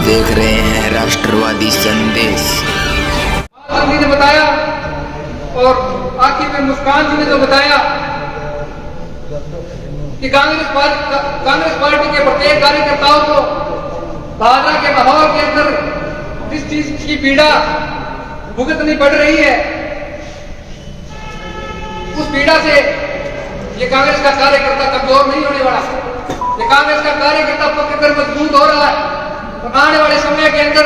देख रहे हैं राष्ट्रवादी संदेश। गांधी ने बताया और आखिर में मुस्कान जी ने जो बताया कि कांग्रेस पार्टी के प्रत्येक कार्यकर्ताओं को भाजपा के माहौल के अंदर जिस चीज की पीड़ा भुगतनी पड़ रही है, उस पीड़ा से ये कांग्रेस का कार्यकर्ता कमजोर नहीं होने वाला। ये कांग्रेस का कार्यकर्ता पकड़ मजबूत हो रहा है। तो आने वाले समय के अंदर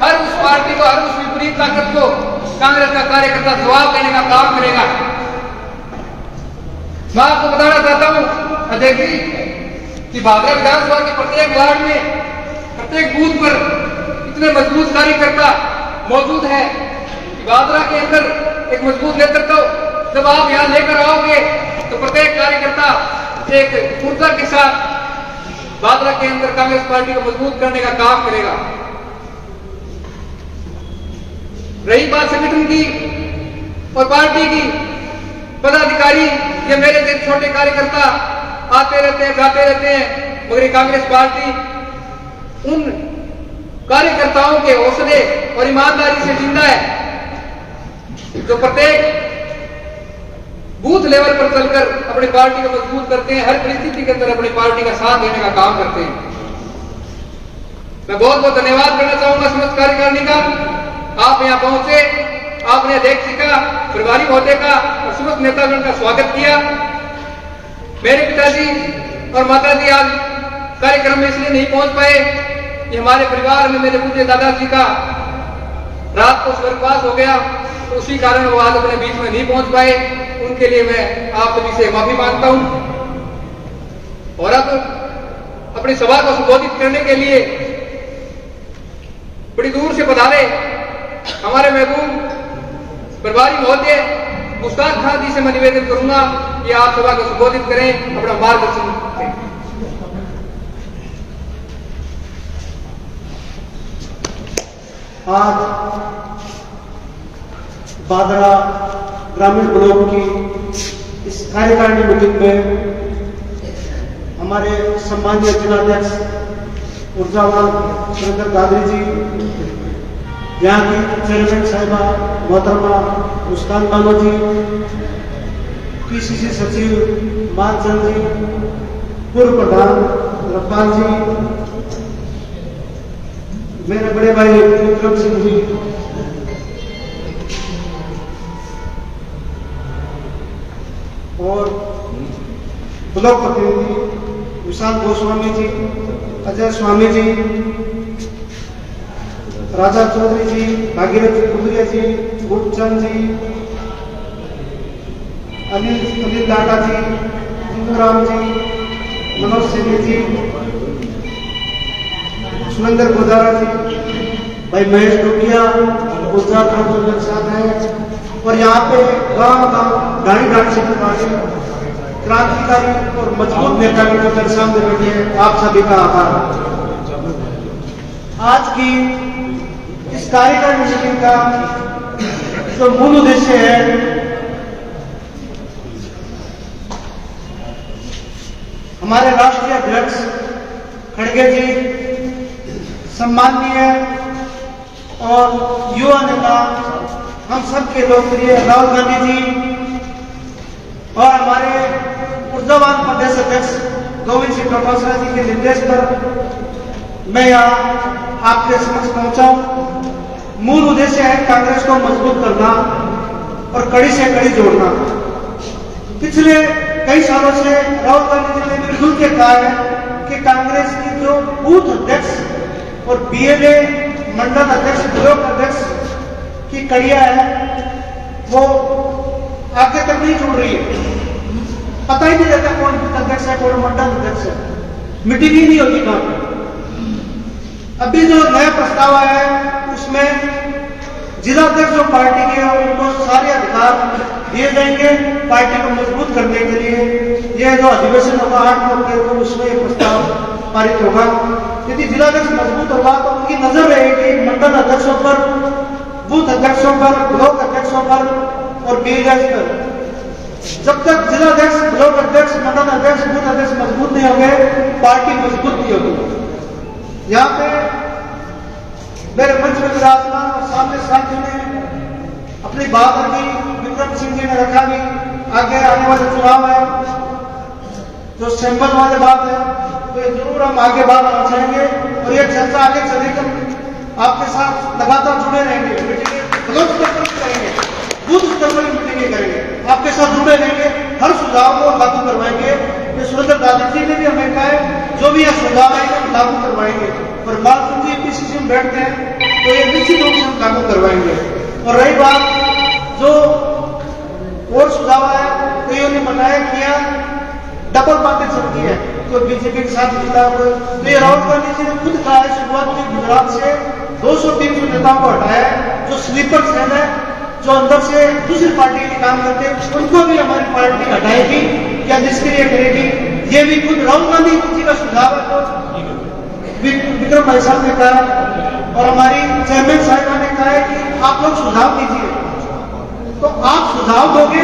हर उस पार्टी को, हर उस विपरीत ताकत को कांग्रेस का कार्यकर्ता जवाब देने का काम करेगा। मैं आपको बताना चाहता हूं अध्यक्ष जी कि भादरा विधानसभा के प्रत्येक वार्ड में, प्रत्येक बूथ पर इतने मजबूत कार्यकर्ता मौजूद है कि भादरा के अंदर एक मजबूत नेतृत्व जब आप यहां लेकर आओगे तो प्रत्येक कार्यकर्ता एक ऊर्जा के साथ भादरा के अंदर कांग्रेस पार्टी को मजबूत करने का काम करेगा। रही बात संगठन की और पार्टी की, पदाधिकारी ये मेरे जैसे छोटे कार्यकर्ता आते रहते हैं, जाते रहते हैं, मगर कांग्रेस पार्टी उन कार्यकर्ताओं के हौसले और ईमानदारी से जिंदा है जो प्रत्येक बूथ लेवल पर चलकर अपनी पार्टी को मजबूत करते हैं, हर परिस्थिति के अंदर अपनी पार्टी का साथ देने का काम करते हैं। मैं बहुत बहुत धन्यवाद करना चाहूंगा समस्त कार्यकारिणी का। आप यहां पहुंचे, आपने अध्यक्ष जी का, प्रभारी महोदय का और समस्त नेतागण का स्वागत किया। मेरे पिताजी और माताजी आज कार्यक्रम में इसलिए नहीं पहुंच पाए कि हमारे परिवार में मेरे पूज्य दादाजी का रात को स्वर्गवास हो गया, तो उसी कारण वो आज अपने बीच में नहीं पहुंच पाए। उनके लिए मैं आप सभी से माफी मांगता हूं। और अब अपनी सभा को संबोधित करने के लिए बड़ी दूर से पधारे हमारे महबूब प्रभारी महोदय मुश्ताक खान जी से मैं निवेदन करूंगा कि आप सभा को संबोधित करें, अपना मार्गदर्शन करें। आज भादरा ग्रामीण ब्लॉक की इस कार्यकारिणी मीटिंग में हमारे सम्मानीय जिलाध्यक्ष ऊर्जावान सुरेंद्र गादरी जी, यहाँ की चेयरमैन साहिबा मोहतरमा मुस्कान बानो जी, पीसीसी सचिव मानचंद जी, पूर्व प्रधान रफाल जी, मेरे बड़े भाई विक्रम सिंह जी, और ब्लॉक प्रतिनिधि विशाल गोस्वामी जी, अजय स्वामी जी, राजा चौधरी जी, भागीरथ कुदरिया जी, गुरचंद जी, अनिल लाटा जी, इंदुराम जी, मनोज सिंह जी, सुरेंद्र गोदारा जी, भाई महेश डोकिया, गुजरात राम मेरे साथ है। और यहाँ पे गांव गांव गाड़ी से क्रांतिकारी और मजबूत नेता भी मेरे सामने बैठे हैं। आप सभी का आभार। आज की इस कार्यकारिणी मीटिंग का जो मूल उद्देश्य है, हमारे राष्ट्रीय अध्यक्ष खड़गे जी, सम्माननीय और युवा नेता हम सबके लोकप्रिय राहुल गांधी जी और हमारे ऊर्जावान प्रदेश अध्यक्ष गोविंद सिंह डोटासरा जी के निर्देश पर मैं यहाँ आपके समक्ष पहुंचा हूं। मूल उद्देश्य है कांग्रेस को मजबूत करना और कड़ी से कड़ी जोड़ना। पिछले कई सालों से राहुल गांधी जी ने भी खुल के कहा है कि कांग्रेस की जो बूथ अध्यक्ष और बीएलए मंडल अध्यक्ष, ब्लॉक अध्यक्ष की कड़िया है वो आगे तक नहीं जुड़ रही है। पता ही नहीं रहता कौन अध्यक्ष है, कौन मंडल अध्यक्ष है, मीटिंग ही नहीं होती वहां पर। अभी जो नया प्रस्ताव आया है उसमें जिला अध्यक्ष जो पार्टी के उनको सारे अधिकार दिए जाएंगे पार्टी को मजबूत करने के लिए। यह जो अधिवेशन होगा 8 नवंबर को, उसमें यह प्रस्ताव पारित होगा। यदि जिलाध्यक्ष मजबूत होगा तो उनकी नजर रहेगी मंडल अध्यक्षों पर, बूथ अध्यक्षों पर, ब्लॉक अध्यक्षों पर और बीएलएस पर। जब तक जिलाध्यक्ष, ब्लॉक अध्यक्ष, मंडल अध्यक्ष, बूथ अध्यक्ष मजबूत नहीं होंगे, पार्टी मजबूत नहीं होगी। यहाँ पे मेरे मंच में विराजमान और सामने साथियों ने अपनी बात रखी, विक्रम सिंह जी ने रखा भी आगे आने वाले चुनाव है जो सिंबल वाले बात है, तो ये जरूर हम आगे बात पहुंचाएंगे और ये चर्चा आगे चलेगी। आपके साथ लगातार जुड़े रहेंगे, मीटिंगें ब्लॉक स्तर पर करेंगे, बूथ स्तर पर मीटिंगें करेंगे, आपके साथ जुड़े रहेंगे, हर सुझाव को लागू करवाएंगे। ये सुरेंद्र दादी जी ने भी हमें कहा है जो भी यह सुझाव आएगा हम लागू करवाएंगे, और मालसूम जी पीसीसी में बैठते हैं तो ये निश्चित रूप से हम लागू करवाएंगे। और रही बात जो और सुझाव आया, कईयों ने बताया कि यह डबल बातें चलती है, तो बीजेपी के साथ मिलता है, तो ये राहुल गांधी जी ने खुद कहा है शुरुआत में गुजरात से 200-300 नेताओं को हटाया है, जो स्लीपर सेल है, जो अंदर से दूसरी पार्टी के लिए काम करते हैं, उनको भी हमारी पार्टी हटाएगी या निष्क्रिय करेगी। ये भी खुद राहुल गांधी जी का सुझाव है, तो विक्रम भाई साहब ने कहा और हमारी चेयरमैन साहिबा ने कहा है कि आप लोग सुझाव दीजिए, तो आप सुझाव दोगे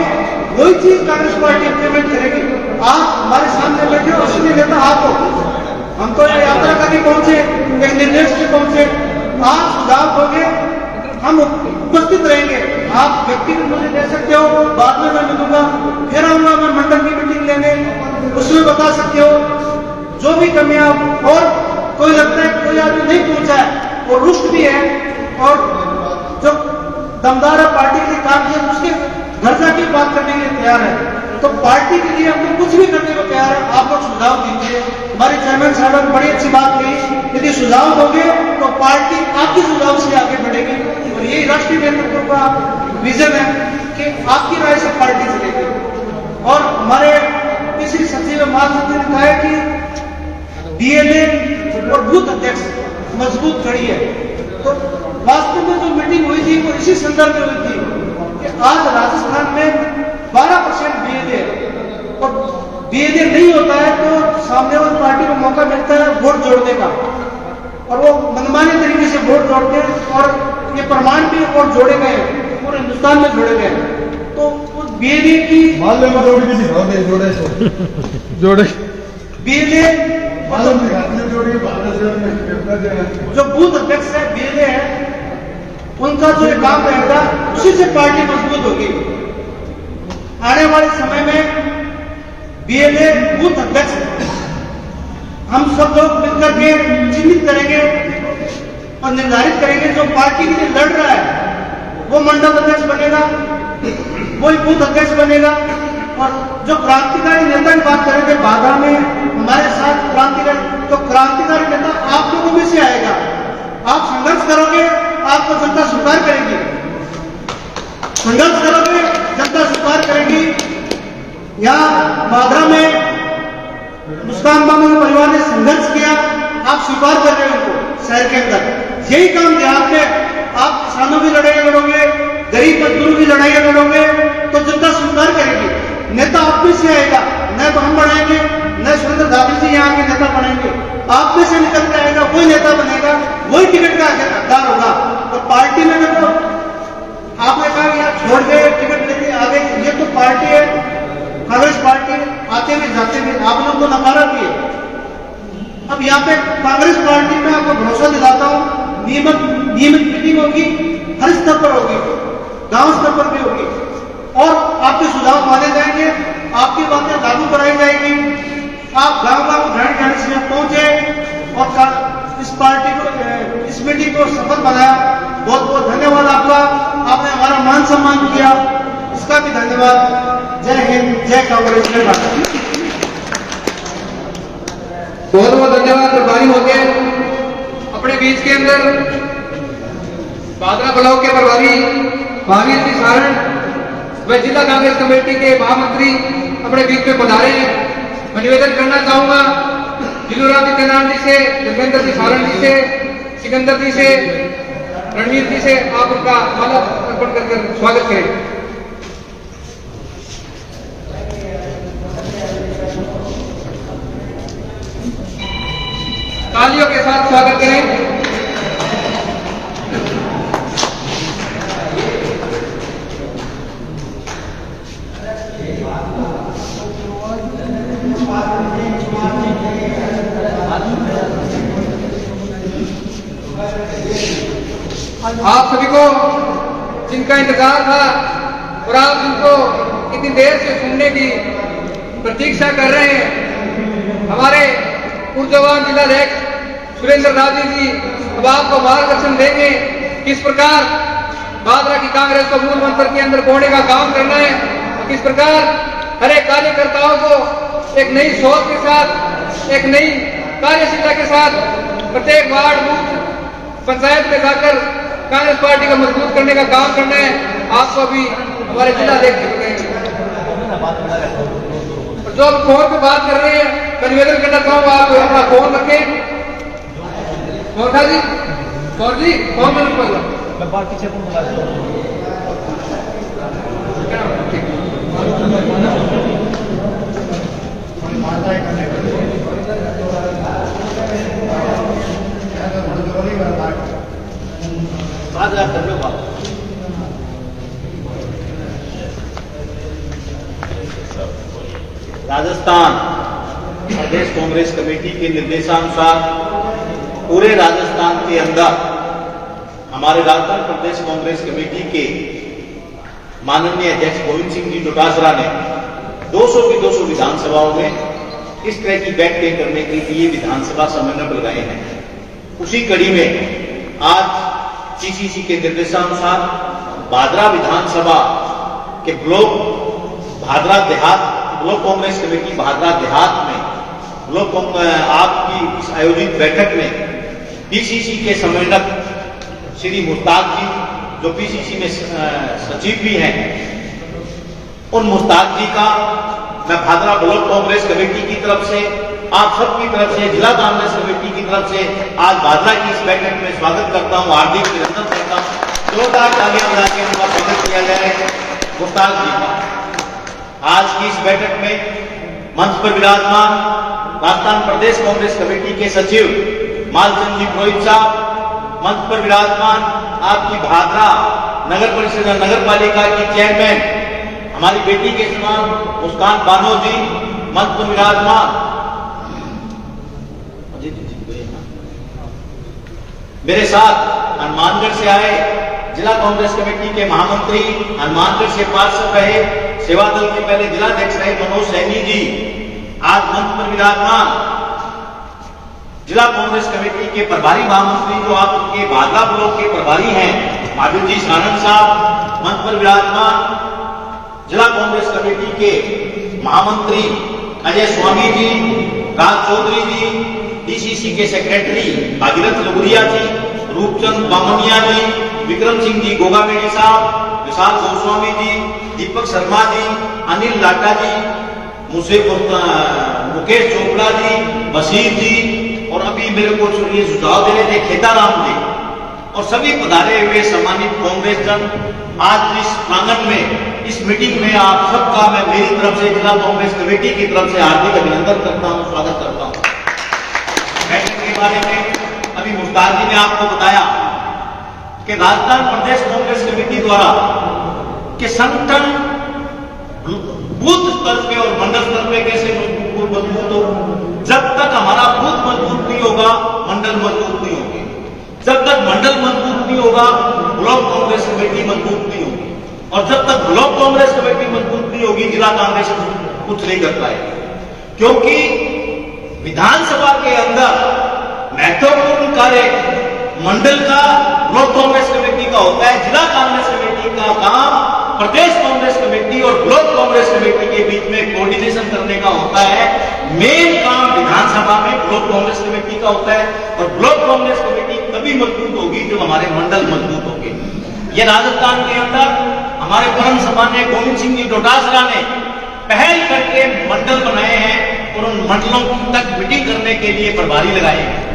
वही चीज कांग्रेस पार्टी इम्प्लीमेंट करेगी। आप हमारे सामने बैठे हो, असली नेता आप हो, हम तो यात्रा करके पहुंचे, एक निर्देश से पहुंचे, आप सुझाव दोगे हम उपस्थित रहेंगे। आप व्यक्तिगत मुझे दे सकते हो, बाद में मैं मिलूंगा, फिर आऊंगा मैं मंडल की मीटिंग लेने, उसमें बता सकते हो जो भी कमियां, और कोई लगता है कोई आदमी नहीं पहुंचा है वो रुष्ट भी है और जो दमदार पार्टी के लिए काम किया उसके घर जाके बात करने के लिए तैयार है, तो पार्टी के लिए हमको कुछ भी करने को तैयार है। आप लोग सुझाव दीजिए। हमारे चेयरमैन साहब ने बड़ी अच्छी बात कही, यदि सुझाव दोगे तो पार्टी आपके सुझाव से आगे बढ़ेगी, और यही राष्ट्रीय नेतृत्व का विजन है कि आपकी राय से पार्टी चलेगी। और हमारे किसी सचिव मालसूम जी ने कहा है कि डीएलए और बूथ अध्यक्ष मजबूत खड़ी है, तो वास्तव में जो मीटिंग हुई थी वो इसी संदर्भ में हुई थी कि आज राजस्थान में 12% डीएलए, और डीएलए नहीं होता है तो सामने वाली पार्टी को मौका मिलता है वोट जोड़ने का, और वो मनमानी तरीके से वोट जोड़ते हैं, और ये प्रमाण भी और जोड़े गए हैं, पूरे हिंदुस्तान में जोड़े गए हैं। तो उस डीएलए की जोड़े डीएलए जो बूथ अध्यक्ष है डीएलए है, उनका जो काम रहेगा उसी से पार्टी मजबूत होगी। आने वाले समय में डीएलए बूथ अध्यक्ष हम सब लोग मिलकर के चिन्हित करेंगे और निर्धारित करेंगे, जो पार्टी के लिए लड़ रहा है वो मंडल अध्यक्ष बनेगा, वही बूथ अध्यक्ष बनेगा। और जो क्रांतिकारी नेता की बात करेंगे बाधा में हमारे साथ क्रांतिकारी, तो क्रांतिकारी नेता आप लोगों में से आएगा। आप संघर्ष करोगे, आपको जनता स्वीकार करेगी, संघर्ष करोगे जनता स्वीकार करेगी। यहाँ बाधा में मुस्कान बाबू के परिवार ने संघर्ष किया, आप स्वीकार कर रहे हो उनको शहर के अंदर। यही काम ध्यान में आप किसानों की लड़ाई लड़ोगे, गरीब मजदूरों की लड़ाई लड़ोगे, तो जनता स्वीकार करेगी। नेता आप में से आएगा, न तो हम बढ़ाएंगे, न सुरेंद्र दादी जी यहाँ के नेता बनेंगे, आप में से निकल के आएगा वही नेता बनेगा, वही टिकट का हकदार होगा। और पार्टी में तो आपने कहा यार छोड़ गए टिकट लेके आ गए, ये तो पार्टी है, कांग्रेस पार्टी आते हुए जाते हुए आप लोग को नकारा दिए। अब यहाँ पे कांग्रेस पार्टी में आपको भरोसा दिलाता हूँ, नियमित मीटिंग होगी, हर स्तर पर होगी, गांव स्तर पर भी होगी, और आपके सुझाव माने जाएंगे, आपकी बातें लागू कराई जाएगी। आप गांव घर से पहुंचे और इस पार्टी को, इस मीटिंग को सफल बनाया। बहुत बहुत धन्यवाद आपका, आपने हमारा मान सम्मान किया, इसका भी धन्यवाद। जय हिंद, जय कांग्रेस, जय भारत। बहुत बहुत धन्यवाद। प्रभारी होंगे अपने बीच के अंदर बादरा ब्लॉक के प्रभारी महावीर जी सारण व जिला कांग्रेस कमेटी के महामंत्री अपने बीच में पधारे हैं। मैं निवेदन करना चाहूंगा दिलूराम जी कनान जी से, जगवेंद्र जी सारण जी से, सिकंदर जी से, रणवीर जी से आप उनका माला अर्पण कर स्वागत करें। तालियों के साथ स्वागत करें। आप सभी को जिनका इंतजार था और आप जिनको इतनी देर से सुनने की प्रतीक्षा कर रहे हैं, हमारे ऊर्जावान जिलाध्यक्ष सुरेंद्र राजी जी अब आपको मार्गदर्शन देंगे किस प्रकार भादरा की कांग्रेस को मूल मंत्र के अंदर कोड़ने का काम करना है और किस प्रकार हर एक कार्यकर्ताओं को एक नई सोच के साथ, एक नई कार्यशीलता के साथ प्रत्येक वार्ड बूथ पंचायत में जाकर कांग्रेस पार्टी को मजबूत करने का काम करना है। आपको अभी हमारे जिलाध्यक्ष और जो आप फोन पे बात कर रहे हैं, मैं निवेदन करना चाहूंगा आप अपना फोन रखें। मोटा जी, कौन जी फोन में पहला मैं बात पीछे राजस्थान प्रदेश कांग्रेस कमेटी के निर्देशानुसार पूरे राजस्थान के अंदर हमारे राजस्थान प्रदेश कांग्रेस कमेटी के माननीय अध्यक्ष गोविंद सिंह जी डोटासरा ने 200 की 200 विधानसभाओं में इस तरह की बैठकें करने के लिए विधानसभा समन्वय लगाए हैं। उसी कड़ी में आज पीसीसी के निर्देशानुसार भादरा विधानसभा के ब्लॉक भादरा देहात ब्लॉक कांग्रेस कमेटी भादरा देहात में ब्लॉक आपकी इस आयोजित बैठक में पीसीसी के समन्वयक श्री मुश्ताक जी जो पीसीसी में सचिव भी हैं, उन मुश्ताक जी का मैं भादरा ब्लॉक कांग्रेस कमेटी की तरफ से, आप सबकी तरफ से, जिला कांग्रेस कमेटी की तरफ से आज भादरा की इस बैठक में स्वागत करता हूं, हार्दिक अभिनंदन करता हूं। जोरदार तालियां बजा के उनका स्वागत किया जाए मुश्ताक जी का। आज की इस बैठक में मंच पर विराजमान राजस्थान प्रदेश कांग्रेस कमेटी के सचिव मालचंद जी पुरोहित साहब, मंच पर विराजमान आपकी भादरा नगर परिषद नगर पालिका की चेयरमैन हमारी बेटी के समान मुस्कान बानो जी, मंच पर विराजमान मेरे साथ हनुमानगढ़ से आए जिला कांग्रेस कमेटी के महामंत्री, हनुमानगढ़ से पार्षद रहे, सेवा दल के पहले जिलाध्यक्ष रहे मनोज सैनी जी आज मंच पर विराजमान, जिला कांग्रेस कमेटी के प्रभारी महामंत्री जो आपके भादरा ब्लॉक के प्रभारी हैं माधव जी सानंद साहब मंच पर विराजमान, जिला कांग्रेस कमेटी के महामंत्री अजय स्वामी जी, राज चौधरी जी, डीसीसी के सेक्रेटरी भागीरथ लगुरिया जी, रूपचंद बामनिया जी, विक्रम सिंह जी गोगामेड़ी साहब, विशाल गोस्वामी जी, दीपक शर्मा जी, अनिल लाटा जी, मुकेश चोपड़ा जी, बशीर जी और अभी मेरे को ये सुझाव दे रहे थे खेताराम जी और सभी पधारे हुए सम्मानित कांग्रेस जन, आज इस प्रांगण में इस मीटिंग में आप सबका मैं मेरी तरफ से जिला कांग्रेस कमेटी की तरफ से हार्दिक अभिनंदन करता हूं, स्वागत करता हूं। बैठक के बारे में अभी मुश्ताक जी ने आपको बताया कि राजस्थान प्रदेश कांग्रेस कमेटी द्वारा के संगठन बूथ स्तर पे और मंडल स्तर पे कैसे मजबूत हो, जब तक हमारा बूथ मजबूत नहीं होगा मंडल मजबूत नहीं होगी, जब तक मंडल मजबूत नहीं होगा ब्लॉक कांग्रेस कमेटी मजबूत नहीं होगी और जब तक ब्लॉक कांग्रेस कमेटी मजबूत नहीं होगी जिला कांग्रेस कुछ नहीं कर पाएगी। क्योंकि विधानसभा के अंदर महत्वपूर्ण कार्य मंडल का ब्लॉक कांग्रेस कमेटी का होता है, जिला कांग्रेस कमेटी का काम प्रदेश कांग्रेस कमेटी और ब्लॉक कांग्रेस कमेटी के बीच में कोऑर्डिनेशन करने का होता है। मेन काम विधानसभा में ब्लॉक कांग्रेस कमेटी का होता है और ब्लॉक कांग्रेस कमेटी तभी मजबूत होगी जब हमारे मंडल मजबूत होंगे। ये राजस्थान के अंदर हमारे परम सम्माननीय गोविंद सिंह जी डोटासरा ने पहल करके मंडल बनाए हैं और उन मंडलों तक मीटिंग करने के लिए प्रभारी लगाए हैं।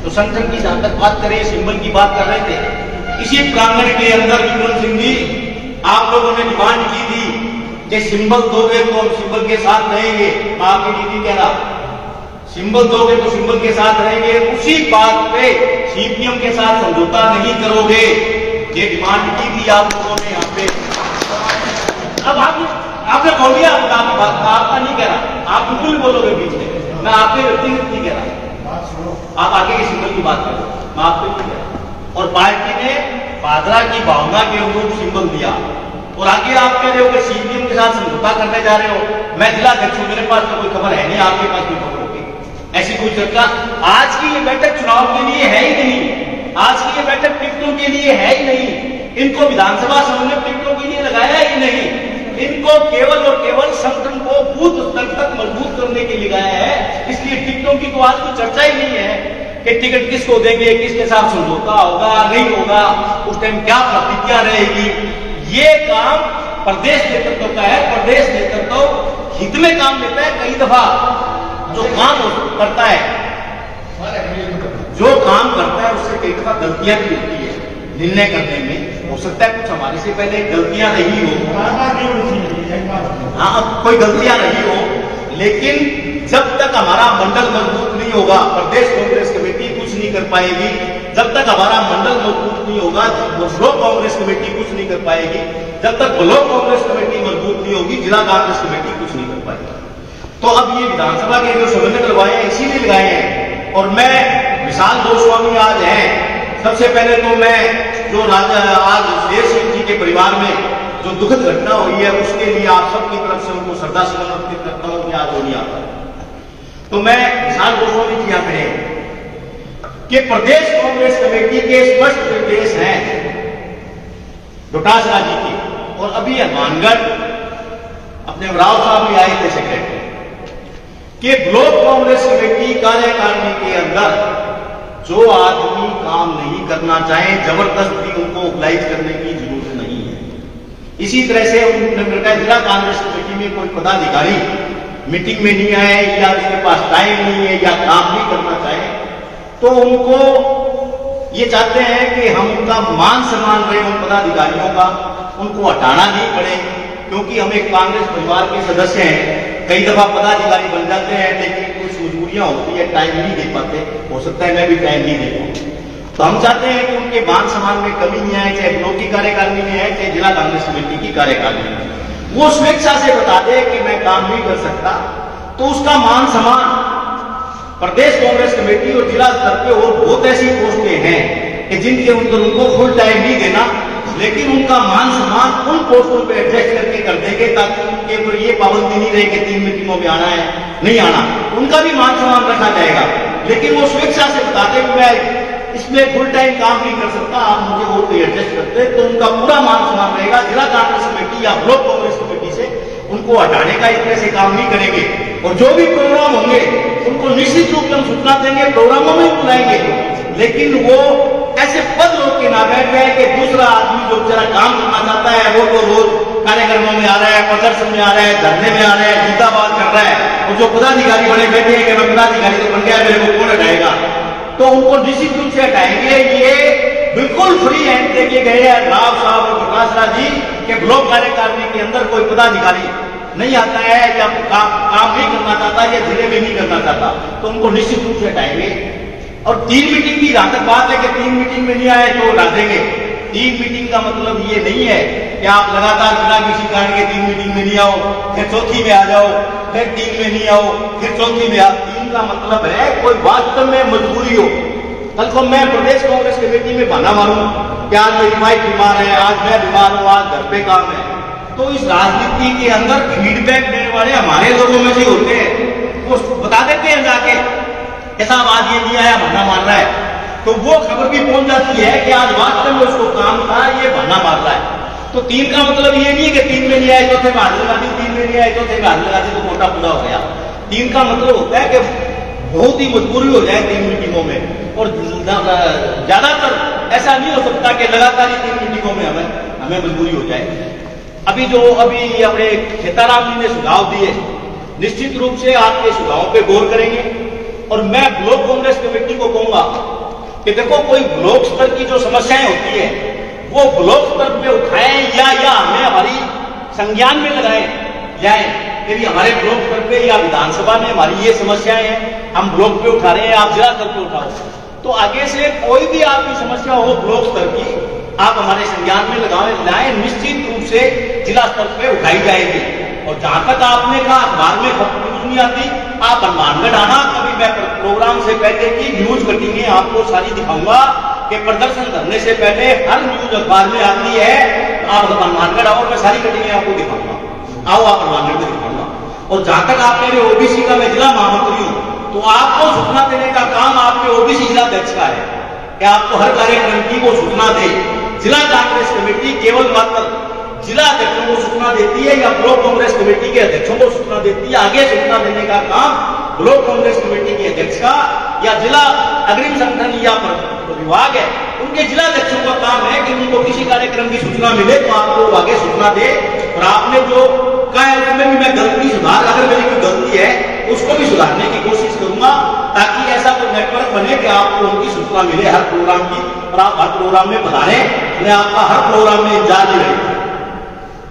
तो संगठन की जहां तक बात करें, सिंबल की बात कर रहे थे, इसी प्रांगण के अंदर विक्रम सिंह जी आप लोगों ने डिमांड की थी कि सिंबल दोगे तो हम सिंबल के साथ रहेंगे। मैं आपकी दीदी कह रहा, सिंबल दोगे तो सिंबल के साथ रहेंगे, उसी बात पे सीपीएम के साथ समझौता नहीं करोगे, ये डिमांड की थी आप लोगों ने यहाँ पे। अब आपने बोल दिया, आपका नहीं कह रहा, आप बिल्कुल बोलोगे बीच में, मैं आपके व्यक्तिगत नहीं कह रहा, आप आगे के सिंबल की बात करो, मैं आपको नहीं कह रहा। और पार्टी ने पादरा की भावना के अनुरूप सिंबल दिया और आगे आप कह रहे हो कि सीपीएम के साथ समझौता करने जा रहे हो। मैं जिला अध्यक्ष हूं, मेरे पास तो कोई खबर है नहीं, आपके पास कोई खबर होगी ऐसी कोई चर्चा? आज की ये बैठक चुनाव के लिए है ही नहीं, आज की ये बैठक टिकटों के लिए है ही नहीं, इनको विधानसभा समूह ने टिकटों के लिए लगाया ही नहीं, इनको केवल और केवल संगठन को बूथ स्तर तक मजबूत करने के लिए लगाया है। इसलिए टिकटों की तो आज कोई चर्चा ही नहीं है कि टिकट किसको देंगे, किसके साथ समझौता होगा नहीं होगा, उस टाइम क्या प्रतिक्रिया रहेगी। ये काम प्रदेश नेतृत्व का है, प्रदेश नेतृत्व हित में काम लेता है। कई दफा जो काम करता है, जो काम करता है उससे कई दफा गलतियां भी होती है निर्णय करने में। हो सकता है कुछ हमारे से पहले गलतियां रही हो, हाँ कोई गलतियां रही हो, लेकिन जब तक हमारा मंडल मजबूत नहीं होगा, प्रदेश कांग्रेस कमेटी कुछ नहीं कर पाएगी। जब तक हमारा मंडल मजबूत नहीं होगा, ब्लॉक कांग्रेस कमेटी कुछ नहीं कर पाएगी। जब तक ब्लॉक कांग्रेस कमेटी मजबूत नहीं होगी, जिला कांग्रेस कमेटी कुछ नहीं कर पाएगी। तो अब ये विधानसभा के जो समन्वय लगाए हैं, इसीलिए लगाए हैं। और मैं विशाल गोस्वामी आज हैं, सबसे पहले तो मैं जो आज शेर सिंह जी के परिवार में जो दुखद घटना हुई है, उसके लिए आप सबकी तरफ से उनको श्रद्धा सुमन अर्पित करता हूं कि आज वो नहीं आता। तो मैं विशाल गोस्वामी जी यहाँ खड़े कि प्रदेश कांग्रेस कमेटी के स्पष्ट निर्देश हैं डोटासरा जी के, और अभी हनुमानगढ़ अपने राव साहब भी आए थे सेक्रेटरी कि ब्लॉक कांग्रेस कमेटी कार्यकारिणी के अंदर जो आदमी काम नहीं करना चाहे, जबरदस्ती उनको ऑर्गेनाइज करने की जरूरत नहीं है। इसी तरह से उन्होंने जिला कांग्रेस कमेटी में कोई पदाधिकारी मीटिंग में नहीं आए या उसके पास टाइम नहीं है या काम नहीं करना चाहे, तो उनको ये चाहते हैं कि हम उनका मान सम्मान रहे उन पदाधिकारियों का, उनको हटाना नहीं पड़े, क्योंकि हम एक कांग्रेस परिवार के सदस्य हैं। कई दफा पदाधिकारी बन जाते हैं, लेकिन कुछ मजबूरियां होती है, टाइम नहीं दे पाते। हो सकता है मैं भी टाइम नहीं दे पाऊं। तो हम चाहते हैं कि उनके मान सम्मान में कमी नहीं आए, चाहे ब्लॉक की कार्यकारिणी में है, चाहे जिला कांग्रेस कमेटी की कार्यकारिणी में। वो स्वेच्छा से बता दे कि मैं काम नहीं कर सकता, तो उसका मान सम्मान प्रदेश कांग्रेस कमेटी और जिला स्तर पे और बहुत ऐसी पोस्टें हैं कि जिनके अंदर उनको फुल टाइम नहीं देना, लेकिन उनका मान सम्मान उन पोस्टों पे एडजस्ट करके कर देंगे, ताकि उनके ऊपर ये पाबंदी नहीं रहे कि 3 मीटिंगों में आना है नहीं आना, उनका भी मान सम्मान रखा जाएगा। लेकिन वो स्वेच्छा से बताते कि मैं इसमें फुल टाइम काम नहीं कर सकता, आप मुझे और कोई एडजस्ट करते, तो उनका पूरा मान सम्मान रहेगा। जिला कांग्रेस कमेटी या ब्लॉक कांग्रेस कमेटी से उनको हटाने का इस तरह से काम नहीं करेंगे। और जो भी प्रोग्राम होंगे उनको निश्चित रूप से हम सूचना देंगे, प्रोग्रामों में बुलाएंगे, लेकिन वो ऐसे पद लोग के ना बैठ गए कि दूसरा आदमी जो बेचारा काम करना चाहता है वो तो रोज कार्यक्रमों में आ रहा है, प्रदर्शन में आ रहा है, धरने में आ रहा है, जिंदाबाद कर रहा है, और जो पदाधिकारी बने बैठे हैं कि मैं पदाधिकारी तो बन गया, मेरे को कौन हटाएगा, तो उनको निश्चित रूप से हटाएंगे। ये बिल्कुल फ्री हैंड देके गए हैं राव साहब और डोटासरा जी के ब्लॉक कार्यकारिणी के अंदर कोई पदाधिकारी नहीं आता है या काम नहीं करना चाहता या जिले में नहीं करना चाहता, तो उनको निश्चित रूप से हटाएंगे। और 3 मीटिंग की जहां तक बात है कि 3 मीटिंग में नहीं आए तो हटा देंगे। 3 मीटिंग का मतलब ये नहीं है कि आप लगातार बिना किसी कारण के 3 मीटिंग में नहीं आओ, फिर चौथी में आ जाओ, फिर 3 में नहीं आओ, फिर चौथी में आओ। 3 का मतलब है कोई वास्तव में मजबूरी हो। कल को मैं प्रदेश कांग्रेस कमेटी में बहाना मारूं कि आज मेरी वाइफ बीमार है, आज मैं बीमार हूं, आज घर पे काम है, तो इस राजनीति के अंदर फीडबैक देने वाले हमारे लोगों में से होते हैं, वो बता देते हैं जाके साहब आज ये नहीं आया, बहाना मार रहा है, तो वो खबर भी पहुंच जाती है कि आज वास्तव में उसको काम था, ये बहाना मार रहा है। तो 3 का मतलब ये नहीं है कि 3 में नहीं आए चौथे में हाथ लगा दी, 3 में नहीं आए चौथे में हाथ लगा दी तो कोटा पूरा हो गया। 3 का मतलब होता है कि बहुत ही मजबूरी हो जाए 3 मीटिंगों में, और ज्यादातर ऐसा नहीं हो सकता कि लगातार ही 3 मीटिंगों में हमें मजबूरी हो जाए। अभी अपने खेताराम जी ने सुझाव दिए, निश्चित रूप से आपके सुझावों पे गौर करेंगे। और मैं ब्लॉक कांग्रेस कमेटी को कहूंगा कि देखो कोई ब्लॉक स्तर की जो समस्याएं होती है वो ब्लॉक स्तर पे उठाएं या हमें हमारी संज्ञान में लगाएं जाए कि हमारे ब्लॉक स्तर पे या विधानसभा में हमारी ये समस्याएं हैं, हम ब्लॉक पे उठा रहे हैं, आप जिला स्तर पे उठाओ। तो आगे से कोई भी आपकी समस्या हो ब्लॉक स्तर की, आप हमारे संज्ञान में लाएं, निश्चित रूप से जिला स्तर पे उठाई जाएगी। और जहां तक आपने कहा अखबार में खबर नहीं आती, आप हनुमानगढ़ आना, कभी मैं प्रोग्राम से पहले की न्यूज कटिंग आपको सारी दिखाऊंगा कि प्रदर्शन करने से पहले हर न्यूज अखबार में आती है, आप हनुमानगढ़ आओ, मैं सारी कटिंग आपको दिखाऊंगा, आओ आप हनुमानगढ़ में दिखाऊंगा। और जहां तक आप कह रहे ओबीसी का मैं जिला महामंत्री हूं, तो आपको सूचना देने का काम आपके ओबीसी जिला अध्यक्ष का है कि आपको हर कार्यक्रम की वो सूचना दे। जिला कांग्रेस कमेटी केवल मात्र जिला अध्यक्षों को सूचना देती है या ब्लॉक कांग्रेस कमेटी के अध्यक्षों को सूचना देती है। आगे सूचना देने का काम ब्लॉक कांग्रेस कमेटी के अध्यक्ष का या जिला अग्रिम संगठन या विभाग है, उनके जिला अध्यक्षों का काम है कि उनको किसी कार्यक्रम की सूचना मिले तो आपको आगे सूचना दे। और आपने जो कहा है उसमें भी मैं गलती सुधार, अगर मेरी कोई गलती है उसको भी सुधारने की कोशिश करूंगा, ताकि ऐसा कोई नेटवर्क बने कि आपको उनकी सूचना मिले हर प्रोग्राम की, और आप हर प्रोग्राम में पधारे। मैं आपका हर प्रोग्राम में इंतजार ही रहेगा,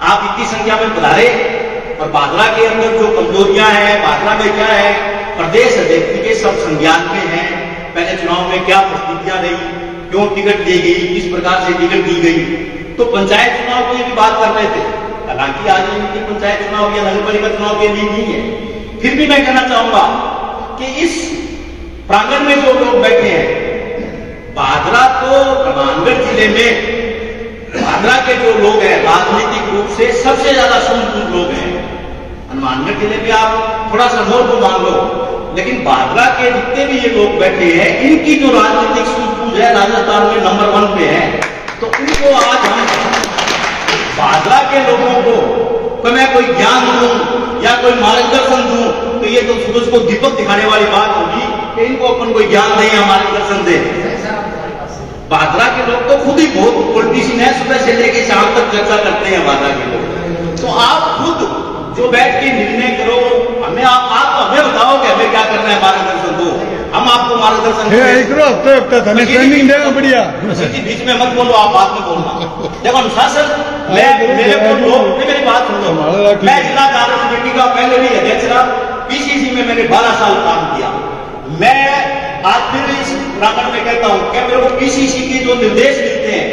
आप इतनी संख्या में पधारे। और भादरा के अंदर जो कमजोरियां हैं, भादरा में क्या है, प्रदेश अध्यक्ष के सब संज्ञान में है। पहले चुनाव में क्या परिस्थितियां रही, क्यों टिकट दी गई, किस प्रकार से टिकट दी गई, तो पंचायत चुनाव की भी बात कर रहे थे। हालांकि आज इनकी पंचायत चुनाव या नगर पालिका चुनाव के लिए नहीं है, फिर भी मैं कहना चाहूंगा कि इस प्रांगण में जो लोग बैठे हैं, भादरा तो हनुमानगढ़ जिले में भादरा के जो लोग हैं राजनीतिक रूप से सबसे ज्यादा सूझबूझ लोग हैं। हनुमानगढ़ जिले में आप थोड़ा सा मोर को मान लो, लेकिन भादरा के जितने भी ये लोग बैठे हैं, इनकी जो राजनीतिक सूझबूझ है राजस्थान में नंबर 1 पे है। तो उनको आज हम भादरा के लोगों को मैं कोई ज्ञान दूं या कोई मार्गदर्शन दूं, तो ये तो सूरज को दीपक दिखाने वाली बात होगी कि इनको अपन कोई ज्ञान दें या मार्गदर्शन दें। भादरा के लोग तो खुद ही बहुत पॉलिटिशियन है, सुबह से लेकर शाम तक चर्चा करते हैं भादरा के लोग। तो आप खुद जो बैठ के निर्णय करो, आप हमें बताओ कि हमें क्या करना है, मार्गदर्शन दो, हम आपको मार्गदर्शन बढ़िया बीच में मत बोलो, आप बात में बोलना। देखो अनुशासन, मेरी बात सुन लो, मैं जिला कांग्रेस कमेटी का पहले भी अध्यक्ष रहा, पीसीसी में मैंने 12 साल काम किया। मैं आज फिर इस प्रांगण में कहता हूं कि मेरे को पीसीसी के जो निर्देश मिलते हैं,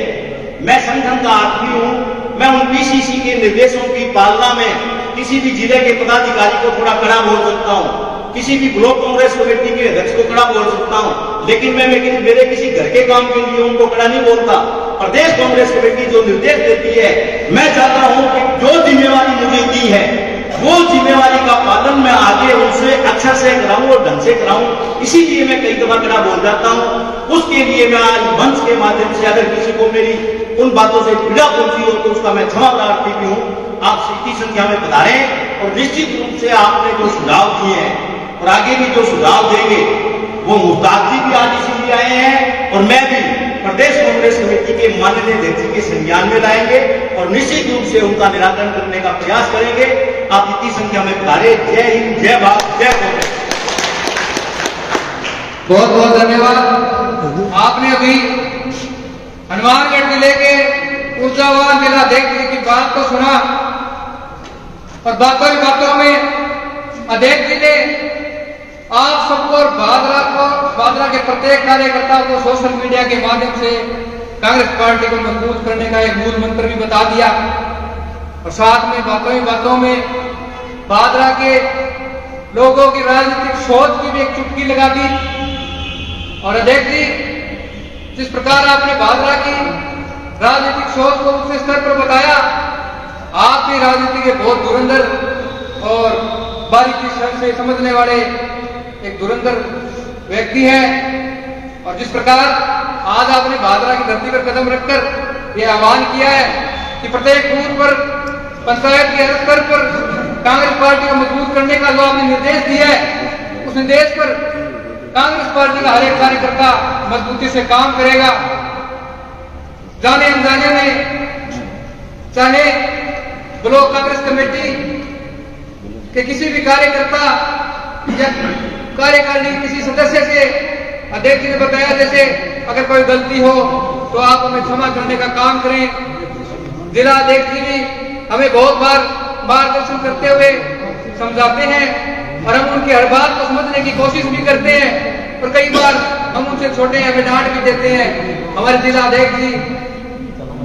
मैं संगठन का आदमी हूं, मैं उन पीसीसी के निर्देशों की पालना में किसी भी जिले के पदाधिकारी को थोड़ा कड़ा बोल सकता हूं, किसी भी ब्लॉक कांग्रेस कमेटी के अध्यक्ष को कड़ा बोल सकता हूं, लेकिन मैं मेरे किसी घर के काम के लिए उनको कड़ा नहीं बोलता। प्रदेश कांग्रेस कमेटी जो निर्देश देती है, मैं चाहता हूं कि जो जिम्मेवारी मुझे दी है वो जिम्मेवारी का पालन मैं आगे उनसे अक्षर से कराऊं और ढंग से कराऊं। इसीलिए मैं कई दफा कड़ा बोल जाता हूं। उसके लिए मैं आज मंच के माध्यम से अगर किसी को मेरी उन बातों से पीड़ा पहुंची हो तो उसका मैं क्षमा प्रार्थी भी हूं। आप इतनी संख्या में पधारे, और निश्चित रूप से आपने जो सुझाव दिए हैं और आगे भी जो सुझाव देंगे, वो मुफ्तार जी भी आज इसीलिए आए हैं, और मैं भी प्रदेश कांग्रेस कमेटी के माननीय अध्यक्ष के संज्ञान में लाएंगे और निश्चित रूप से उनका निराकरण करने का प्रयास करेंगे। आप इतनी संख्या में पधारे। जय हिंद, जय भारत, जय कांग्रेस। बहुत बहुत धन्यवाद। आपने अभी हनुमानगढ़ जिले के ऊर्जावान जिला अध्यक्ष की बात को सुना, और बातों में अध्यक्ष जी ने आप सबको और भादरा के प्रत्येक कार्यकर्ता को सोशल मीडिया के माध्यम से कांग्रेस पार्टी को मजबूत करने का एक मूल मंत्र भी बता दिया, और साथ में बातों में भादरा के लोगों की राजनीतिक सोच की भी एक चुटकी लगा दी। और अध्यक्ष जी, जिस प्रकार आपने भादरा की राजनीतिक सोच को उच्च स्तर पर बताया, आप भी राजनीति के बहुत धुरंधर और बारीकी से समझने वाले एक धुरंधर व्यक्ति हैं। और जिस प्रकार आज आपने भादरा की धरती पर कदम रखकर यह आह्वान किया है कि प्रत्येक बूथ पर, पंचायत के स्तर पर कांग्रेस पार्टी को मजबूत करने का जो आपने निर्देश दिया है, उस निर्देश पर कांग्रेस पार्टी का हर एक कार्यकर्ता मजबूती से काम करेगा। जाने अनजाने में, चाहे ब्लॉक कांग्रेस कमेटी के किसी भी कार्यकर्ता या कार्यकारिणी के किसी सदस्य से, अध्यक्ष ने बताया जैसे अगर कोई गलती हो तो आप हमें क्षमा करने का काम करें। जिला अध्यक्ष जी भी हमें बहुत बार मार्गदर्शन करते हुए समझाते हैं, और हम उनकी हर बात को समझने की कोशिश भी करते हैं, और कई बार हम उनसे छोटे हैं, हमें डांट भी देते हैं। हमारे जिला अध्यक्ष जी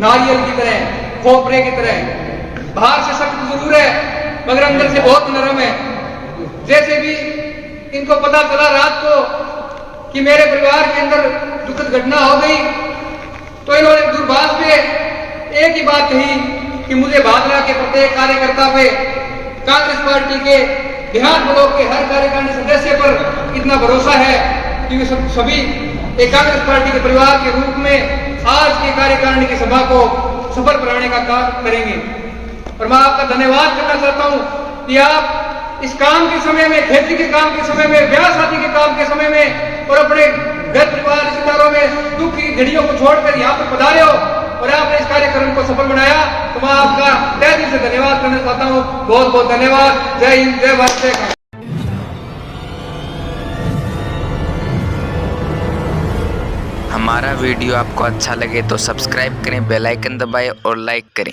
नारियल की तरह, खोपरे की तरह, बाहर से सख्त जरूर है मगर अंदर से बहुत नरम है। जैसे भी इनको पता चला रात को कि मेरे परिवार के अंदर दुखद घटना हो गई, तो इन्होंने दूरभाष पे एक ही बात कही कि मुझे भादरा के प्रत्येक कार्यकर्ता पे कांग्रेस पार्टी के बिहार ब्लॉक के हर कार्यकारिणी सदस्य पर इतना भरोसा है कि वे सभी एक कांग्रेस पार्टी के परिवार के रूप में आज के कार्यकारिणी की सभा को सफल बनाने का काम करेंगे। और मैं आपका धन्यवाद करना चाहता हूं कि आप इस काम के समय में, खेती के काम के समय में, ब्याह शादी के काम के समय में और अपने घर परिवार रिश्तेदारों में दुख की घड़ियों को छोड़कर यहाँ पर पधारे हो और आपने इस कार्यक्रम को सफल बनाया, तो मैं आपका तहे दिल से धन्यवाद करना चाहता हूँ। बहुत बहुत धन्यवाद। जय हिंद, जय भारत, जय कांग्रेस। हमारा वीडियो आपको अच्छा लगे तो सब्सक्राइब करें, बेल आइकन दबाएं और लाइक करें।